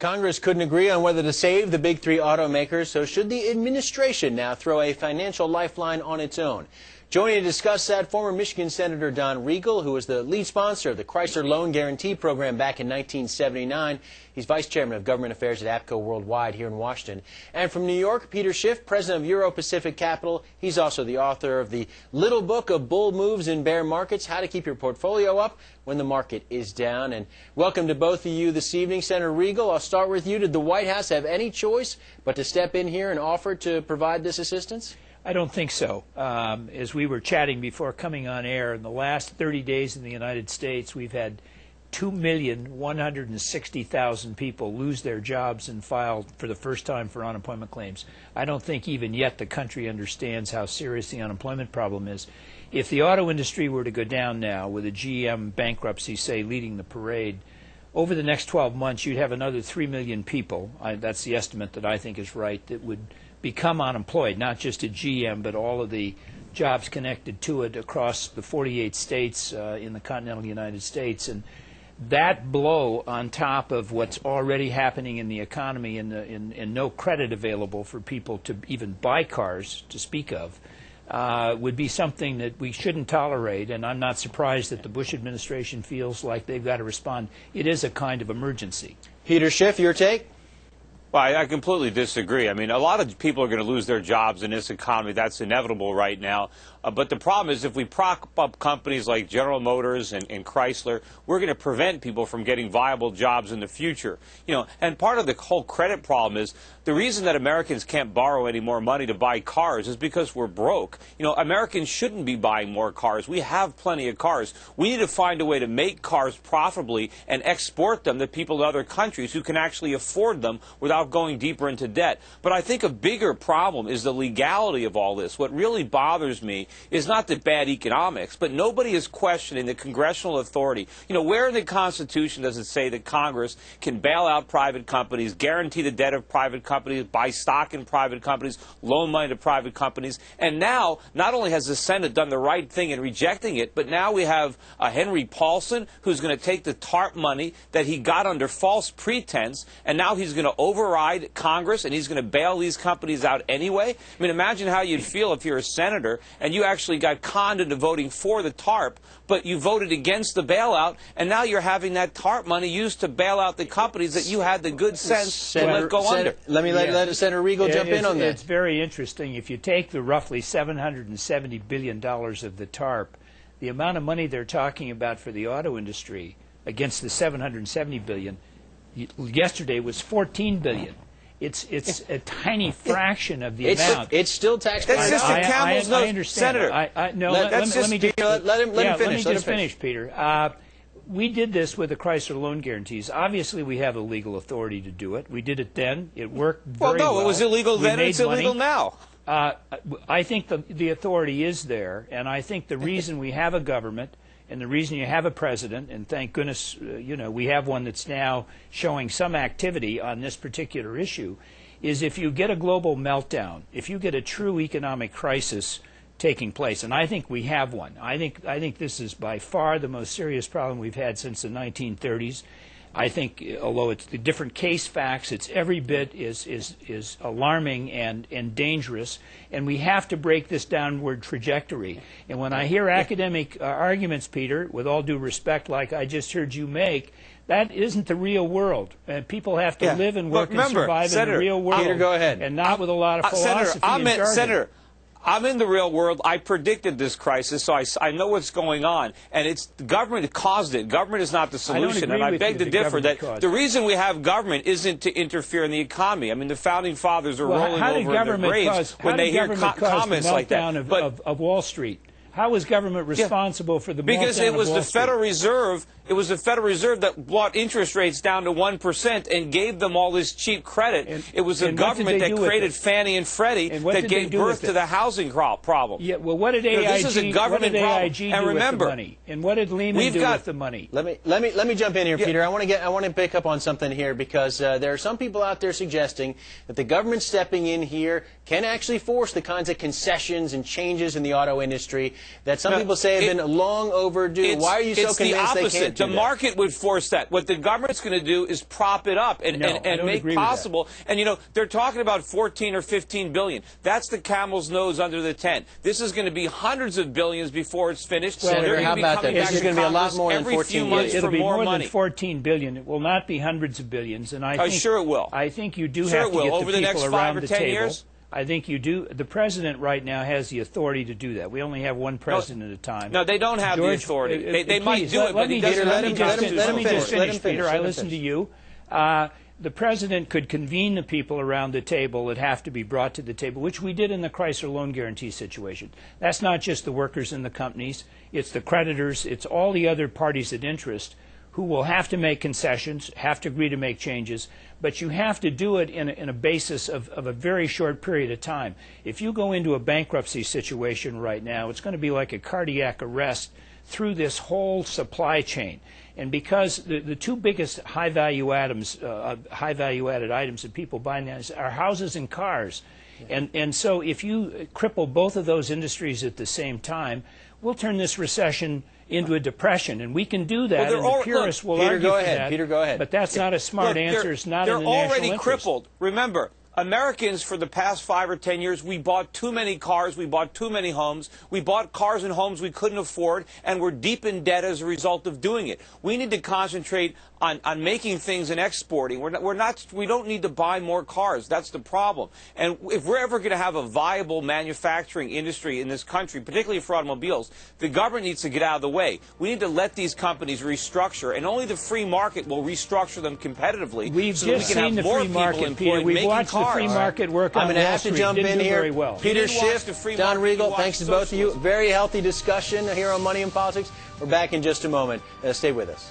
Congress couldn't agree on whether to save the big three automakers, so should the administration now throw a financial lifeline on its own? Joining to discuss that, former Michigan Senator Don Riegel, who was the lead sponsor of the Chrysler Loan Guarantee Program back in 1979. He's Vice Chairman of Government Affairs at APCO Worldwide here in Washington. And from New York, Peter Schiff, President of Euro-Pacific Capital. He's also the author of the Little Book of Bull Moves in Bear Markets, How to Keep Your Portfolio Up When the Market is Down. And welcome to both of you this evening. Senator Riegel, I'll start with you. Did the White House have any choice but to step in here and offer to provide this assistance? I don't think so. As we were chatting before coming on air, in the last 30 days in the United States, we've had 2,160,000 people lose their jobs and file for the first time for unemployment claims. I don't think even yet the country understands how serious the unemployment problem is. If the auto industry were to go down now, with a GM bankruptcy, say, leading the parade, over the next 12 months, you'd have another 3 million people, that's the estimate that I think is right, that would become unemployed, not just at GM, but all of the jobs connected to it across the 48 states in the continental United States. And that blow on top of what's already happening in the economy and no credit available for people to even buy cars, to speak of, would be something that we shouldn't tolerate. And I'm not surprised that the Bush administration feels like they've got to respond. It is a kind of emergency. Peter Schiff, your take? Well, I completely disagree. I mean, a lot of people are going to lose their jobs in this economy. That's inevitable right now. But the problem is if we prop up companies like General Motors and Chrysler, we're going to prevent people from getting viable jobs in the future. You know, and part of the whole credit problem is the reason that Americans can't borrow any more money to buy cars is because we're broke. You know, Americans shouldn't be buying more cars. We have plenty of cars. We need to find a way to make cars profitably and export them to people in other countries who can actually afford them without going deeper into debt. But I think a bigger problem is the legality of all this. What really bothers me is not the bad economics, but nobody is questioning the congressional authority. You know, where in the Constitution does it say that Congress can bail out private companies, guarantee the debt of private companies, buy stock in private companies, loan money to private companies? And now, not only has the Senate done the right thing in rejecting it, but now we have Henry Paulson, who's going to take the TARP money that he got under false pretense, and now he's going to override Congress, and he's going to bail these companies out anyway. I mean, imagine how you'd feel if you're a senator and you actually got conned into voting for the TARP, but you voted against the bailout, and now you're having that TARP money used to bail out the companies that you had the good sense to let go under. Let me let Senator Riegel jump in on that. It's very interesting. If you take the roughly $770 billion of the TARP, the amount of money they're talking about for the auto industry against the $770 billion yesterday was $14 billion. It's a tiny fraction of the amount. It's still taxpayer. That's just a camel's nose. I understand. Senator, no, let me just finish, Peter. We did this with the Chrysler loan guarantees. Obviously, we have a legal authority to do it. We did it then. It worked very well. Well, no, it was illegal then, and it's illegal now. I think the authority is there, and I think the reason we have a government and the reason you have a president, and thank goodness, you know, we have one that's now showing some activity on this particular issue, is if you get a global meltdown, if you get a true economic crisis taking place, and I think we have one. I think this is by far the most serious problem we've had since the 1930s. I think, although it's the different case facts, it's every bit is alarming and dangerous, and we have to break this downward trajectory. And when I hear academic arguments, Peter, with all due respect, like I just heard you make, that isn't the real world. People have to live and work and survive in the real world. Peter, go ahead. And not with a lot of philosophy and jargon. Senator, I'm in the real world. I predicted this crisis, so I know what's going on. And it's the government that caused it. Government is not the solution. And I beg to differ that the reason we have government isn't to interfere in the economy. I mean, the founding fathers are rolling over in their graves when they hear comments like that. Of Wall Street. How was government responsible for the meltdown of Wall Street? Because it was the Federal Reserve. It was the Federal Reserve that brought interest rates down to 1% and gave them all this cheap credit. It was the government that created Fannie and Freddie that gave birth to the housing problem. Yeah, well, what did AIG, do with the money? And what did Lehman do with the money? Let me jump in here, Peter. I want to pick up on something here because there are some people out there suggesting that the government stepping in here can actually force the kinds of concessions and changes in the auto industry that some people say have been long overdue. Why are you so convinced they can't can't do The market would force that. What the government's going to do is prop it up and make possible. And, you know, they're talking about 14 or 15 billion. That's the camel's nose under the tent. This is going to be hundreds of billions before it's finished. Well, Senator, how about that? This is going to be a lot more than 14 billion. It'll be more than 14 billion. It will not be hundreds of billions. And I think, sure it will. I think you do have to get over the next people 5 around or the 10 table. years. I think you do. The president right now has the authority to do that. We only have one president at a time. No, they don't have the authority. They might do it, but he doesn't. Let me just finish, Peter. I listened to you. The president could convene the people around the table that have to be brought to the table, which we did in the Chrysler loan guarantee situation. That's not just the workers in the companies. It's the creditors. It's all the other parties of interest who will have to make concessions, have to agree to make changes, but you have to do it in a basis of a very short period of time. If you go into a bankruptcy situation right now, it's going to be like a cardiac arrest through this whole supply chain. And because the two biggest high-value added items that people buy now are houses and cars. And so if you cripple both of those industries at the same time, we'll turn this recession into a depression, and we can do that. And the purists will argue for that. Peter, go ahead. But that's not a smart answer. It's not in the national interest. They're already crippled. Remember, Americans, for the past 5 or 10 years, we bought too many cars, we bought too many homes, we bought cars and homes we couldn't afford, and we're deep in debt as a result of doing it. We need to concentrate on making things and exporting. We don't need to buy more cars. That's the problem. And if we're ever going to have a viable manufacturing industry in this country, particularly for automobiles, the government needs to get out of the way. We need to let these companies restructure, and only the free market will restructure them competitively. We've so just seen the free market, Peter. We've watched the free market work on I'm going to have to jump in here. Very well. Peter Schiff, Don Riegel, thanks to both of you. Very healthy discussion here on Money and Politics. We're back in just a moment. Stay with us.